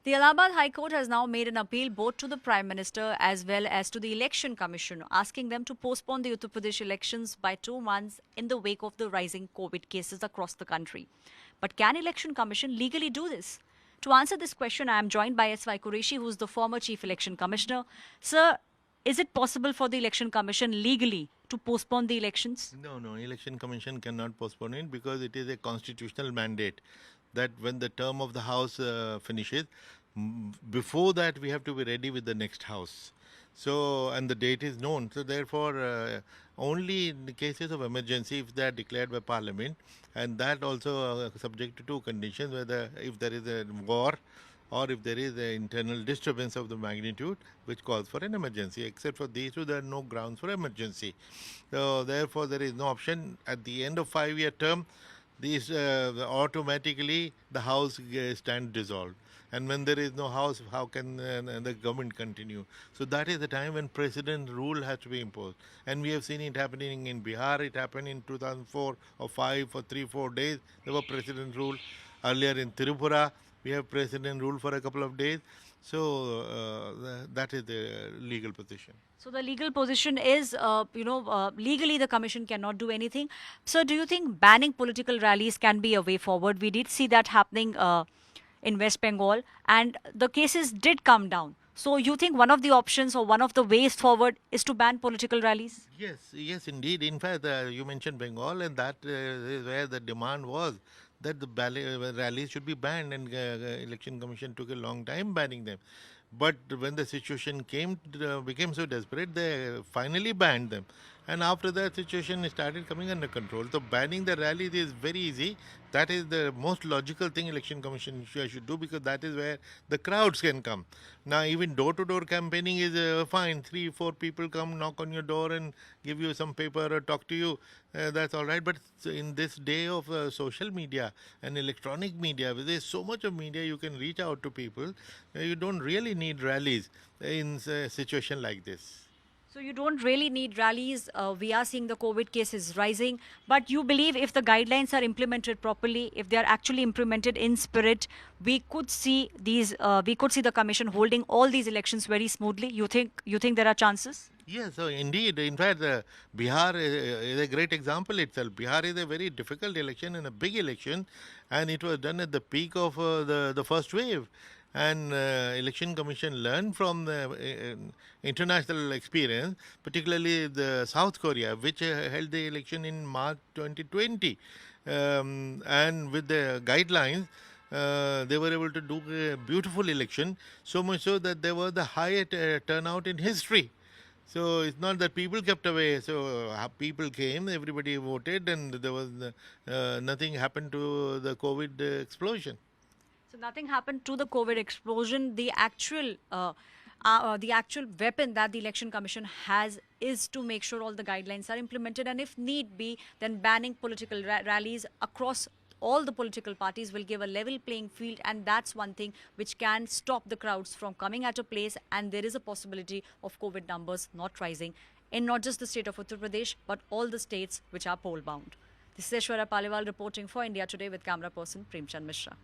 The Allahabad High Court has now made an appeal both to the Prime Minister as well as to the Election Commission, asking them to postpone the Uttar Pradesh elections by 2 months in the wake of the rising COVID cases across the country. But can Election Commission legally do this? To answer this question, I am joined by S.Y. Quraishi, who is the former Chief Election Commissioner. Sir, is it possible for the Election Commission legally to postpone the elections? No, Election Commission cannot postpone it because it is a constitutional mandate that when the term of the House finishes, before that we have to be ready with the next House. So, and the date is known. So, therefore, only in the cases of emergency, if they are declared by Parliament, and that also subject to two conditions, whether if there is a war or if there is an internal disturbance of the magnitude which calls for an emergency. Except for these two, there are no grounds for emergency. So, therefore, there is no option. At the end of 5-year term, these automatically the House stands dissolved. And when there is no House, how can the government continue? So that is the time when President rule has to be imposed. And we have seen it happening in Bihar. It happened in 2004 or 5 for 3-4 days. There was President rule. Earlier in Tripura, we have President rule for a couple of days. So that is the legal position. So the legal position is, legally the commission cannot do anything. So do you think banning political rallies can be a way forward? We did see that happening in West Bengal, and the cases did come down. So you think one of the options or one of the ways forward is to ban political rallies? Yes, indeed. In fact, you mentioned Bengal, and that is where the demand was that the rallies should be banned, and Election Commission took a long time banning them. But when the situation became so desperate, they finally banned them. And after that, situation started coming under control. So banning the rallies is very easy. That is the most logical thing Election Commission should do, because that is where the crowds can come. Now, even door-to-door campaigning is fine. 3-4 people come, knock on your door and give you some paper or talk to you. That's all right. But in this day of social media and electronic media, where there's so much of media, you can reach out to people. You don't really need rallies in a situation like this. So you don't really need rallies. We are seeing the COVID cases rising, but you believe if the guidelines are implemented properly, if they are actually implemented in spirit, we could see the commission holding all these elections very smoothly. You think there are chances? Yes, so indeed. In fact, Bihar is a great example itself. Bihar is a very difficult election and a big election, and it was done at the peak of the first wave. And Election Commission learned from the international experience, particularly the South Korea, which held the election in March 2020. And with the guidelines, they were able to do a beautiful election, so much so that there was the highest turnout in history. So it's not that people kept away. So people came, everybody voted, and there was nothing happened to the COVID explosion. So nothing happened to the COVID explosion. The actual weapon that the Election Commission has is to make sure all the guidelines are implemented, and if need be, then banning political rallies across all the political parties will give a level playing field, and that's one thing which can stop the crowds from coming at a place, and there is a possibility of COVID numbers not rising in not just the state of Uttar Pradesh, but all the states which are poll bound. This is Aishwarya Paliwal reporting for India Today with camera person Premchand Mishra.